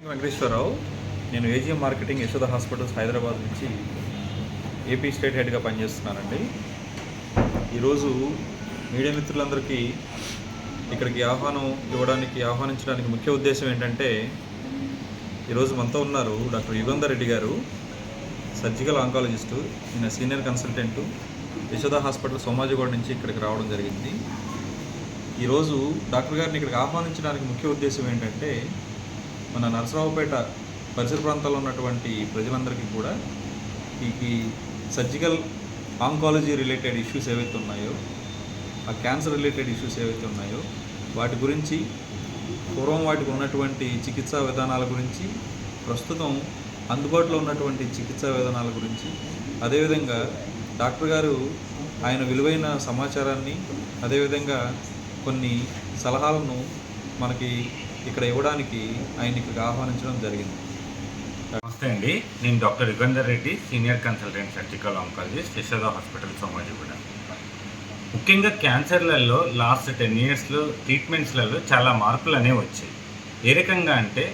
వెంకటేశ్వరరావు. నేను AGM marketing Yashoda hospitals Hyderabad నుంచి AP state హెడ్గా పనిచేస్తున్నానండి. ఈరోజు మీడియా మిత్రులందరికీ ఇక్కడికి ఆహ్వానించడానికి ముఖ్య ఉద్దేశం ఏంటంటే, ఈరోజు మనతో ఉన్నారు డాక్టర్ యుగంధర్ రెడ్డి గారు, సర్జికల్ ఆంకాలజిస్టు. ఈయన senior consultant Yashoda hospital Somajiguda నుంచి ఇక్కడికి రావడం జరిగింది. ఈరోజు డాక్టర్ గారిని ఇక్కడికి ఆహ్వానించడానికి ముఖ్య ఉద్దేశం ఏంటంటే, మన నరసరావుపేట పరిసర ప్రాంతాల్లో ఉన్నటువంటి ప్రజలందరికీ కూడా ఈ సర్జికల్ ఆంకాలజీ రిలేటెడ్ ఇష్యూస్ ఏవైతే ఉన్నాయో, ఆ క్యాన్సర్ రిలేటెడ్ ఇష్యూస్ ఏవైతే ఉన్నాయో వాటి గురించి, పూర్వం వాటికి ఉన్నటువంటి చికిత్సా విధానాల గురించి, ప్రస్తుతం అందుబాటులో ఉన్నటువంటి చికిత్సా విధానాల గురించి, అదేవిధంగా డాక్టర్ గారు ఆయన విలువైన సమాచారాన్ని, అదేవిధంగా కొన్ని సలహాలను మనకి ఇక్కడ ఇవ్వడానికి ఆయన ఇక్కడికి ఆహ్వానించడం జరిగింది. నమస్తే అండి, నేను doctor Yugandhar Reddy, senior consultant surgical oncologist, Yashoda hospital Somajiguda. ముఖ్యంగా క్యాన్సర్లలో లాస్ట్ 10 yearsలో ట్రీట్మెంట్స్లలో చాలా మార్పులు అనేవి వచ్చాయి. ఏ రకంగా అంటే,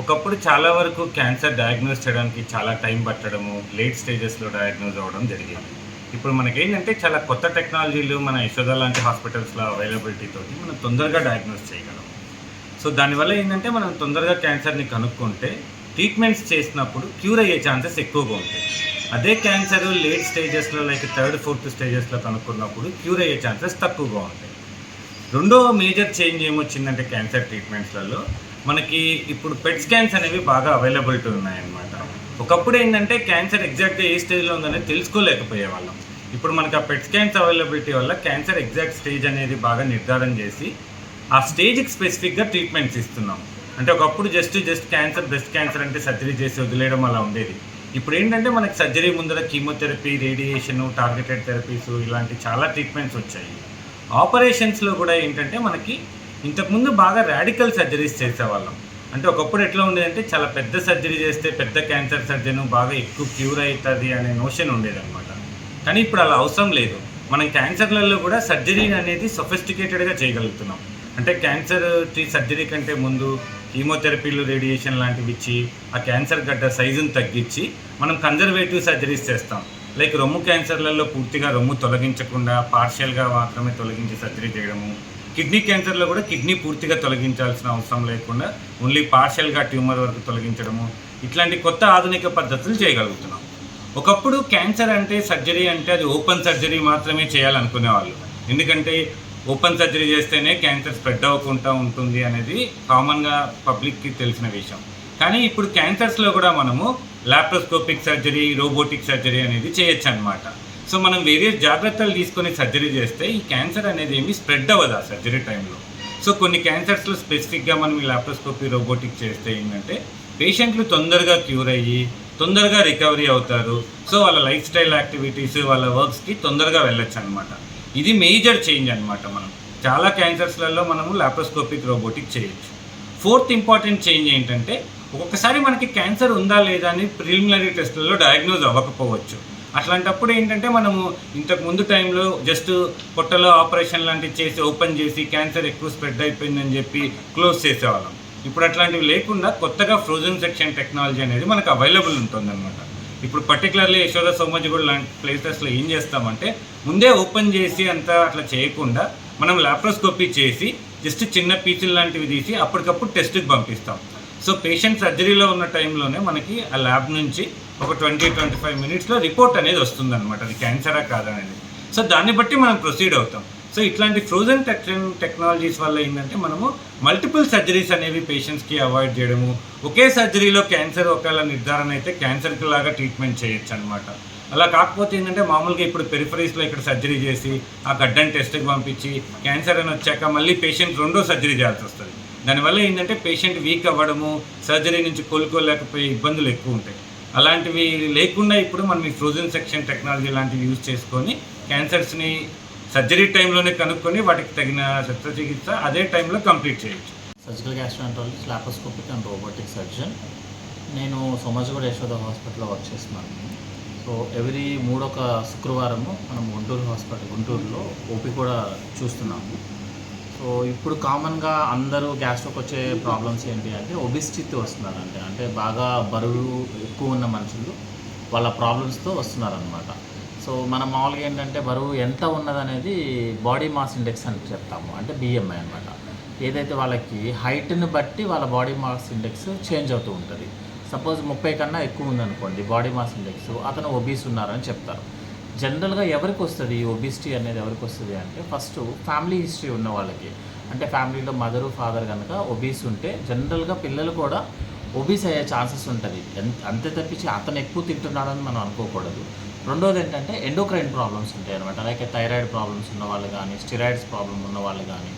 ఒకప్పుడు చాలా వరకు క్యాన్సర్ డయాగ్నోస్ చేయడానికి చాలా టైం పట్టడము, లేట్ స్టేజెస్లో డయాగ్నోస్ అవ్వడం జరిగేది. ఇప్పుడు మనకేంటంటే చాలా కొత్త టెక్నాలజీలు మన యశోద లాంటి హాస్పిటల్స్లో అవైలబిలిటీతో మనం తొందరగా డయాగ్నోస్ చేయగలం. సో దానివల్ల ఏంటంటే, మనం తొందరగా క్యాన్సర్ని కనుక్కుంటే ట్రీట్మెంట్స్ చేసినప్పుడు క్యూర్ అయ్యే ఛాన్సెస్ ఎక్కువగా ఉంటాయి. అదే క్యాన్సర్ లేట్ స్టేజెస్లో లైక్ 3rd, 4th స్టేజెస్లో కనుక్కున్నప్పుడు క్యూర్ అయ్యే ఛాన్సెస్ తక్కువగా ఉంటాయి. రెండో మేజర్ చేంజ్ ఏమొచ్చిందంటే క్యాన్సర్ ట్రీట్మెంట్స్లలో మనకి ఇప్పుడు పెట్ స్కాన్స్ అనేవి బాగా అవైలబిలిటీ ఉన్నాయన్నమాట. ఒకప్పుడు ఏంటంటే క్యాన్సర్ ఎగ్జాక్ట్గా ఏ స్టేజ్లో ఉందనేది తెలుసుకోలేకపోయే వాళ్ళం. ఇప్పుడు మనకి ఆ పెట్ స్కాన్స్ అవైలబిలిటీ వల్ల క్యాన్సర్ ఎగ్జాక్ట్ స్టేజ్ అనేది బాగా నిర్ధారణ చేసి ఆ స్టేజ్కి స్పెసిఫిక్గా ట్రీట్మెంట్స్ ఇస్తున్నాం. అంటే ఒకప్పుడు జస్ట్ క్యాన్సర్, బ్రెస్ట్ క్యాన్సర్ అంటే సర్జరీ చేసి వదిలేయడం అలా ఉండేది. ఇప్పుడు ఏంటంటే మనకి సర్జరీ ముందర కీమోథెరపీ, రేడియేషను, టార్గెటెడ్ థెరపీస్ ఇలాంటి చాలా ట్రీట్మెంట్స్ వచ్చాయి. ఆపరేషన్స్లో కూడా ఏంటంటే మనకి ఇంతకుముందు బాగా రాడికల్ సర్జరీస్ చేసేవాళ్ళం. అంటే ఒకప్పుడు ఎట్లా ఉండేదంటే చాలా పెద్ద సర్జరీ చేస్తే పెద్ద క్యాన్సర్ సర్జన్ బాగా ఎక్కువ క్యూర్ అవుతుంది అనే నోషన్ ఉండేదన్నమాట. కానీ ఇప్పుడు అలా అవసరం లేదు. మనం క్యాన్సర్లలో కూడా సర్జరీ అనేది సొఫిస్టికేటెడ్గా చేయగలుగుతున్నాం. అంటే క్యాన్సర్ సర్జరీ కంటే ముందు కీమోథెరపీలు, రేడియేషన్ లాంటివి ఇచ్చి ఆ క్యాన్సర్ గడ్డ సైజును తగ్గించి మనం కన్జర్వేటివ్ సర్జరీస్ చేస్తాం. లైక్ రొమ్ము క్యాన్సర్లలో పూర్తిగా రొమ్ము తొలగించకుండా పార్షియల్గా మాత్రమే తొలగించి సర్జరీ చేయడము. కిడ్నీ క్యాన్సర్లో కూడా కిడ్నీ పూర్తిగా తొలగించాల్సిన అవసరం లేకుండా ఓన్లీ పార్షియల్గా ట్యూమర్ వరకు తొలగించడము. ఇట్లాంటి కొత్త ఆధునిక పద్ధతులు చేయగలుగుతున్నాం. ఒకప్పుడు క్యాన్సర్ అంటే సర్జరీ అంటే అది ఓపెన్ సర్జరీ మాత్రమే చేయాలనుకునేవాళ్ళు. ఎందుకంటే ఓపెన్ సర్జరీ చేస్తేనే క్యాన్సర్ స్ప్రెడ్ అవ్వకుండా ఉంటుంది అనేది కామన్గా పబ్లిక్కి తెలిసిన విషయం. కానీ ఇప్పుడు క్యాన్సర్స్లో కూడా మనము లాప్రోస్కోపిక్ సర్జరీ, రోబోటిక్ సర్జరీ అనేది చేయొచ్చు అనమాట. సో మనం వేరియస్ జాగ్రత్తలు తీసుకొని సర్జరీ చేస్తే ఈ క్యాన్సర్ అనేది ఏమి స్ప్రెడ్ అవ్వదు ఆ సర్జరీ టైంలో. సో కొన్ని క్యాన్సర్స్లో స్పెసిఫిక్గా మనం ఈ లాప్రోస్కోపీ, రోబోటిక్ చేస్తే ఏంటంటే పేషెంట్లు తొందరగా క్యూర్ అయ్యి తొందరగా రికవరీ అవుతారు. సో వాళ్ళ లైఫ్ స్టైల్ యాక్టివిటీస్, వాళ్ళ వర్క్స్కి తొందరగా వెళ్ళొచ్చు అనమాట. ఇది మేజర్ చేంజ్ అనమాట. మనం చాలా క్యాన్సర్స్లలో మనము లాప్రోస్కోపిక్, రోబోటిక్ చేయొచ్చు. 4th ఇంపార్టెంట్ చేంజ్ ఏంటంటే, ఒక్కొక్కసారి మనకి క్యాన్సర్ ఉందా లేదా అని ప్రిలిమినరీ టెస్ట్లలో డయాగ్నోజ్ అవ్వకపోవచ్చు. అట్లాంటప్పుడు ఏంటంటే మనము ఇంతకు ముందు టైంలో జస్ట్ పొట్టలో ఆపరేషన్ లాంటివి చేసి ఓపెన్ చేసి క్యాన్సర్ ఎక్కువ స్ప్రెడ్ అయిపోయిందని చెప్పి క్లోజ్ చేసేవాళ్ళం. ఇప్పుడు అట్లాంటివి లేకుండా కొత్తగా ఫ్రోజన్ సెక్షన్ టెక్నాలజీ అనేది మనకు అవైలబుల్ ఉంటుందన్నమాట. ఇప్పుడు పర్టికులర్లీ యశోద, సోమాజిగూడ లాంటి ప్లేసెస్లో ఏం చేస్తామంటే ముందే ఓపెన్ చేసి అంతా అట్లా చేయకుండా మనం లాప్రోస్కోపీ చేసి జస్ట్ చిన్న పీచులు లాంటివి తీసి అప్పటికప్పుడు టెస్ట్కి పంపిస్తాం. సో పేషెంట్ సర్జరీలో ఉన్న టైంలోనే మనకి ఆ ల్యాబ్ నుంచి ఒక 20-25 minutesలో రిపోర్ట్ అనేది వస్తుందన్నమాట, అది క్యాన్సరా కాదనేది. సో దాన్ని బట్టి మనం ప్రొసీడ్ అవుతాం. సో ఇట్లాంటి ఫ్రోజన్ టెక్నాలజీస్ వల్ల ఏంటంటే మనము మల్టిపుల్ సర్జరీస్ అనేవి పేషెంట్స్కి అవాయిడ్ చేయడము, ఒకే సర్జరీలో క్యాన్సర్ ఒకవేళ నిర్ధారణ అయితే క్యాన్సర్కి లాగా ట్రీట్మెంట్ చేయొచ్చు అనమాట. అలా కాకపోతే ఏంటంటే మామూలుగా ఇప్పుడు పెరిఫరీస్లో ఇక్కడ సర్జరీ చేసి ఆ గడ్డని టెస్ట్కి పంపించి క్యాన్సర్ అని వచ్చాక మళ్ళీ పేషెంట్ రెండో సర్జరీ చేయాల్సి వస్తుంది. దానివల్ల ఏంటంటే పేషెంట్ వీక్ అవ్వడము, సర్జరీ నుంచి కోలుకోలేకపోయే ఇబ్బందులు ఎక్కువ ఉంటాయి. అలాంటివి లేకుండా ఇప్పుడు మనం ఈ ఫ్రోజన్ సెక్షన్ టెక్నాలజీ లాంటివి యూజ్ చేసుకొని క్యాన్సర్స్ని సర్జరీ టైంలోనే కనుక్కొని వాటికి తగిన శస్త్రచికిత్స అదే టైంలో కంప్లీట్ చేయొచ్చు. Surgical gastroenterologist, laparoscopic and robotic surgeon. నేను సోమాజిగూడ యశోద హాస్పిటల్లో వర్క్ చేస్తున్నాను. సో ఎవ్రీ 3వ శుక్రవారము మనం గుంటూరులో ఓపీ కూడా చూస్తున్నాము. సో ఇప్పుడు కామన్గా అందరూ గ్యాస్ట్రోక్ వచ్చే ప్రాబ్లమ్స్ ఏంటి అంటే ఒబిసిటీతో వస్తున్నారంటే, అంటే బాగా బరువు ఎక్కువ ఉన్న మనుషులు వాళ్ళ ప్రాబ్లమ్స్తో వస్తున్నారనమాట. సో మనం మామూలుగా ఏంటంటే బరువు ఎంత ఉన్నదనేది బాడీ మాస్ ఇండెక్స్ అని చెప్తాము, అంటే బిఎంఐ అనమాట. ఏదైతే వాళ్ళకి హైట్ని బట్టి వాళ్ళ బాడీ మాస్ ఇండెక్స్ చేంజ్ అవుతూ ఉంటుంది. సపోజ్ 30 కన్నా ఎక్కువ ఉందనుకోండి బాడీ మాస్ ఇండెక్స్, అతను ఒబీస్ ఉన్నారని చెప్తారు. జనరల్గా ఎవరికి వస్తుంది ఈ ఒబిసిటీ అనేది, ఎవరికి వస్తుంది అంటే ఫస్ట్ ఫ్యామిలీ హిస్టరీ ఉన్న వాళ్ళకి, అంటే ఫ్యామిలీలో మదరు ఫాదర్ కనుక ఒబీస్ ఉంటే జనరల్గా పిల్లలు కూడా ఒబీస్ అయ్యే ఛాన్సెస్ ఉంటుంది. అంతే తప్పించి అతను ఎక్కువ తింటున్నాడని మనం అనుకోకూడదు. రెండోది ఏంటంటే ఎండోక్రైన్ ప్రాబ్లమ్స్ ఉంటాయి అనమాట. లైక్ థైరాయిడ్ ప్రాబ్లమ్స్ ఉన్న వాళ్ళు కానీ, స్టిరాయిడ్స్ ప్రాబ్లమ్ ఉన్న వాళ్ళు కానీ,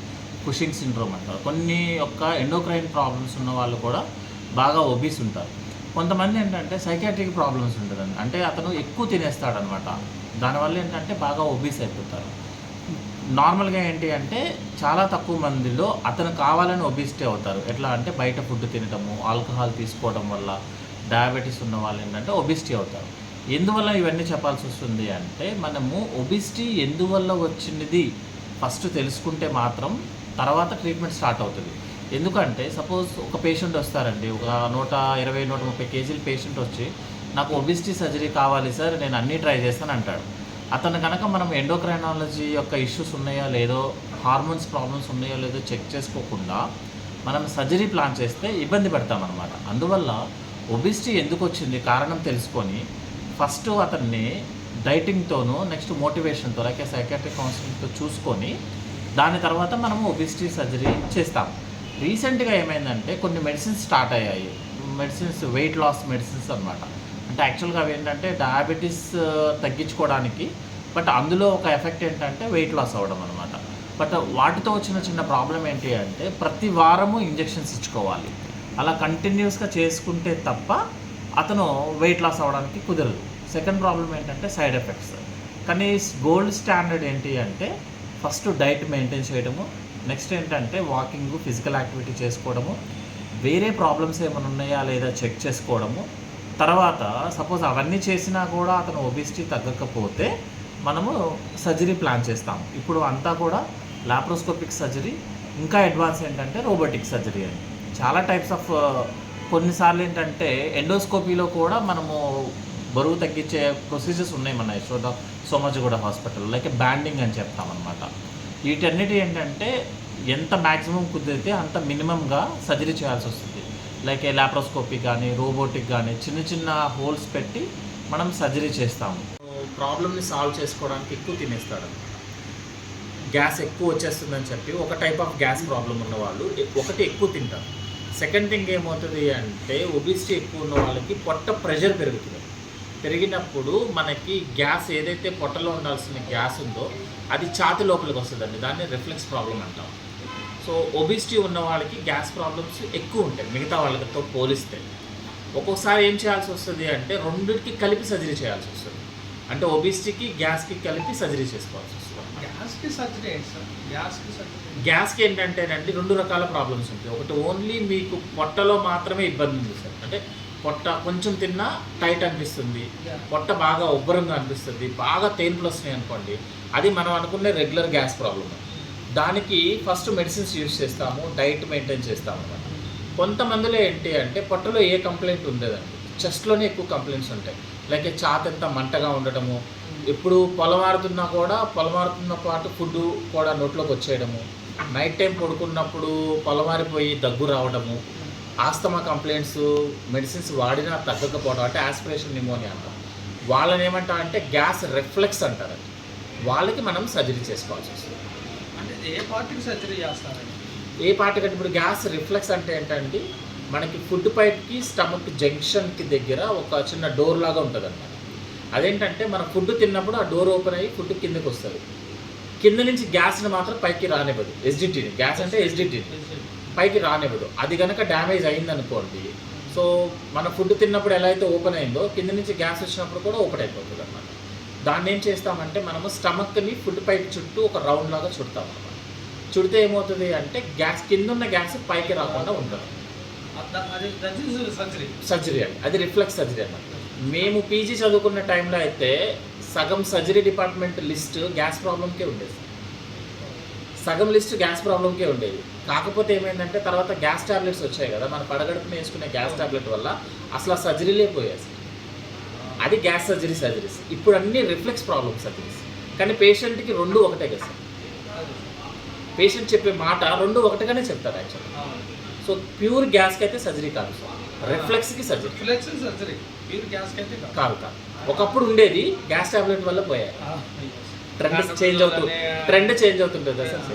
కుషింగ్ సిండ్రోమ్ అంటారు, కొన్ని యొక్క ఎండోక్రైన్ ప్రాబ్లమ్స్ ఉన్న వాళ్ళు కూడా బాగా ఒబీస్ ఉంటారు. కొంతమంది ఏంటంటే సైకాట్రిక్ ప్రాబ్లమ్స్ ఉంటుందండి, అంటే అతను ఎక్కువ తినేస్తాడనమాట. దానివల్ల ఏంటంటే బాగా ఒబీస్ అయిపోతారు. నార్మల్గా ఏంటి అంటే చాలా తక్కువ మందిలో అతను కావాలని ఒబిసిటీ అవుతారు. ఎట్లా అంటే బయట ఫుడ్ తినడము, ఆల్కహాల్ తీసుకోవడం వల్ల, డయాబెటీస్ ఉన్న వాళ్ళు ఏంటంటే ఒబిసిటీ అవుతారు. ఎందువల్ల ఇవన్నీ చెప్పాల్సి వస్తుంది అంటే, మనము ఒబిసిటీ ఎందువల్ల వచ్చినది ఫస్ట్ తెలుసుకుంటే మాత్రం తర్వాత ట్రీట్మెంట్ స్టార్ట్ అవుతుంది. ఎందుకంటే సపోజ్ ఒక పేషెంట్ వస్తారండి, ఒక 120-130 కేజీల పేషెంట్ వచ్చి నాకు ఒబిసిటీ సర్జరీ కావాలి సార్, నేను అన్నీ ట్రై చేస్తాను అంటాడు. అతను కనుక మనం ఎండోక్రైనాలజీ యొక్క ఇష్యూస్ ఉన్నాయో లేదో, హార్మోన్స్ ప్రాబ్లమ్స్ ఉన్నాయో లేదో చెక్ చేసుకోకుండా మనం సర్జరీ ప్లాన్ చేస్తే ఇబ్బంది పడతామన్నమాట. అందువల్ల ఒబిసిటీ ఎందుకు వచ్చింది కారణం తెలుసుకొని ఫస్ట్ అతన్ని డైటింగ్తోనూ నెక్స్ట్ మోటివేషన్తో లైక్ సైకాట్రిక్ కౌన్సిలింగ్తో చూసుకొని దాని తర్వాత మనము ఒబిసిటీ సర్జరీ చేస్తాం. రీసెంట్గా ఏమైందంటే కొన్ని మెడిసిన్స్ స్టార్ట్ అయ్యాయి, మెడిసిన్స్ వెయిట్ లాస్ మెడిసిన్స్ అనమాట. అంటే యాక్చువల్గా అవి ఏంటంటే డయాబెటీస్ తగ్గించుకోవడానికి, బట్ అందులో ఒక ఎఫెక్ట్ ఏంటంటే వెయిట్ లాస్ అవ్వడం అనమాట. బట్ వాటితో వచ్చిన చిన్న ప్రాబ్లం ఏంటి అంటే ప్రతి వారము ఇంజెక్షన్స్ ఇచ్చుకోవాలి. అలా కంటిన్యూస్గా చేసుకుంటే తప్ప అతను వెయిట్ లాస్ అవ్వడానికి కుదరదు. సెకండ్ ప్రాబ్లం ఏంటంటే సైడ్ ఎఫెక్ట్స్. కానీ గోల్డ్ స్టాండర్డ్ ఏంటి అంటే ఫస్ట్ డైట్ మెయింటైన్ చేయడము, నెక్స్ట్ ఏంటంటే వాకింగ్, ఫిజికల్ యాక్టివిటీ చేసుకోవడము, వేరే ప్రాబ్లమ్స్ ఏమైనా ఉన్నాయా లేదా చెక్ చేసుకోవడము. తర్వాత సపోజ్ అవన్నీ చేసినా కూడా అతను ఒబిసిటీ తగ్గకపోతే మనము సర్జరీ ప్లాన్ చేస్తాం. ఇప్పుడు అంతా కూడా లాప్రోస్కోపిక్ సర్జరీ, ఇంకా అడ్వాన్స్ ఏంటంటే రోబోటిక్ సర్జరీ అని చాలా టైప్స్ ఆఫ్. కొన్నిసార్లు ఏంటంటే ఎండోస్కోపీలో కూడా మనము బరువు తగ్గించే ప్రొసీజర్స్ ఉన్నాయి మన Yashoda Somajiguda hospital, like banding అని చెప్తామన్నమాట. వీటన్నిటి ఏంటంటే ఎంత మ్యాక్సిమం కుదిరితే అంత మినిమంగా సర్జరీ చేయాల్సి వస్తుంది. లైక్ లాప్రోస్కోపీ కానీ రోబోటిక్ కానీ చిన్న చిన్న హోల్స్ పెట్టి మనం సర్జరీ చేస్తాము. ప్రాబ్లమ్ని సాల్వ్ చేసుకోవడానికి ఎక్కువ తినేస్తాడు, గ్యాస్ ఎక్కువ వచ్చేస్తుందని చెప్పి ఒక టైప్ ఆఫ్ గ్యాస్ ప్రాబ్లం ఉన్న వాళ్ళు ఒకటి ఎక్కువ తింటారు. సెకండ్ థింగ్ ఏమవుతుంది అంటే ఒబిసిటీ ఎక్కువ ఉన్న వాళ్ళకి పొట్ట ప్రెషర్ పెరుగుతుంది. పెరిగినప్పుడు మనకి గ్యాస్ ఏదైతే పొట్టలో ఉండాల్సిన గ్యాస్ ఉందో అది ఛాతి లోపలికి వస్తుందండి, దాన్ని రిఫ్లెక్స్ ప్రాబ్లం అంటాం. సో ఒబిసిటీ ఉన్న వాళ్ళకి గ్యాస్ ప్రాబ్లమ్స్ ఎక్కువ ఉంటాయి మిగతా వాళ్ళతో పోలిస్తే. ఒక్కొక్కసారి ఏం చేయాల్సి వస్తుంది అంటే రెండింటికి కలిపి సర్జరీ చేయాల్సి వస్తుంది, అంటే ఒబిసిటీకి గ్యాస్కి కలిపి సర్జరీ చేసుకోవాల్సి వస్తుంది. గ్యాస్కి ఏంటంటేనండి 2 రకాల ప్రాబ్లమ్స్ ఉంటాయి. ఒకటి ఓన్లీ మీకు పొట్టలో మాత్రమే ఇబ్బంది ఉంది సార్, అంటే పొట్ట కొంచెం తిన్నా టైట్ అనిపిస్తుంది, పొట్ట బాగా ఉబ్బరంగా అనిపిస్తుంది, బాగా తేన్పులు వస్తున్నాయి అనుకోండి, అది మనం అనుకునే రెగ్యులర్ గ్యాస్ ప్రాబ్లమ్. దానికి ఫస్ట్ మెడిసిన్స్ యూజ్ చేస్తాము, డైట్ మెయింటైన్ చేస్తాము అన్నమాట. కొంతమందిలో ఏంటి అంటే పొట్టలో ఏ కంప్లైంట్ ఉండదండి, చెస్ట్లోనే ఎక్కువ కంప్లైంట్స్ ఉంటాయి. లైక్ ఛాతీ మంటగా ఉండటము, ఎప్పుడు పొలమారుతున్నా కూడా పొలమారుతున్న పాటు ఫుడ్ కూడా నోట్లోకి వచ్చేయడము, నైట్ టైం పడుకున్నప్పుడు పొలమారిపోయి దగ్గు రావడము, ఆస్తమా కంప్లైంట్స్ మెడిసిన్స్ వాడినా తగ్గకపోవడం, అంటే ఆస్పిరేషన్ న్యూమోనియా అంటాం. వాళ్ళని ఏమంటాం అంటే గ్యాస్ రిఫ్లెక్స్ అంటారండి. వాళ్ళకి మనం సర్జరీ చేసుకోవాల్సి వస్తుంది. అంటే ఏ పార్టీకి సర్జరీ చేస్తారండి? ఏ పార్టీ కంటే ఇప్పుడు గ్యాస్ రిఫ్లెక్స్ అంటే ఏంటంటే మనకి ఫుడ్ పైప్కి స్టమక్ జంక్షన్కి దగ్గర ఒక చిన్న డోర్ లాగా ఉంటుంది అన్నమాట. అదేంటంటే మనం ఫుడ్ తిన్నప్పుడు ఆ డోర్ ఓపెన్ అయ్యి ఫుడ్ కిందకి వస్తుంది, కింద నుంచి గ్యాస్ని మాత్రం పైకి రానివ్వదు. ఎస్డిటీని, గ్యాస్ అంటే ఎస్డిటీని పైకి రానివ్వదు. అది కనుక డ్యామేజ్ అయిందనుకోండి, సో మన ఫుడ్ తిన్నప్పుడు ఎలా అయితే ఓపెన్ అయిందో కింద నుంచి గ్యాస్ వచ్చినప్పుడు కూడా ఓపెన్ అయిపోతుంది అన్నమాట. దాన్ని ఏం చేస్తామంటే మనము స్టమక్ని ఫుడ్ పైప్ చుట్టూ ఒక రౌండ్ లాగా చుడతాం అన్నమాట. చుడితే ఏమవుతుంది అంటే గ్యాస్ కింద ఉన్న గ్యాస్ పైకి రాకుండా ఉంటుంది. సర్జరీ అండి, అది రిఫ్లెక్స్ సర్జరీ అన్నమాట. మేము పీజీ చదువుకున్న టైంలో అయితే సగం సర్జరీ డిపార్ట్మెంట్ లిస్ట్ గ్యాస్ ప్రాబ్లంకే ఉండేది. సగం లిస్ట్ గ్యాస్ ప్రాబ్లంకే ఉండేది. కాకపోతే ఏమైందంటే తర్వాత గ్యాస్ టాబ్లెట్స్ వచ్చాయి కదా, మన పడగడుపున వేసుకునే గ్యాస్ టాబ్లెట్ వల్ల అసలు ఆ సర్జరీలే పోయాయి. అది గ్యాస్ సర్జరీస్. ఇప్పుడు అన్ని రిఫ్లెక్స్ ప్రాబ్లమ్స్ సర్జరీస్. కానీ పేషెంట్కి రెండు ఒకటే కదా సార్, పేషెంట్ చెప్పే మాట రెండు ఒకటిగానే చెప్తారు యాక్చువల్గా. సో ప్యూర్ గ్యాస్కి అయితే సర్జరీ కాదు సార్, రిఫ్లెక్స్కి surgery. Reflux surgery pure gas అయితే కాదు. ఒకప్పుడు ఉండేది, గ్యాస్ టాబ్లెట్ వల్ల పోయాయి. ట్రెండ్ చేంజ్ అవుతుంటుంది సార్.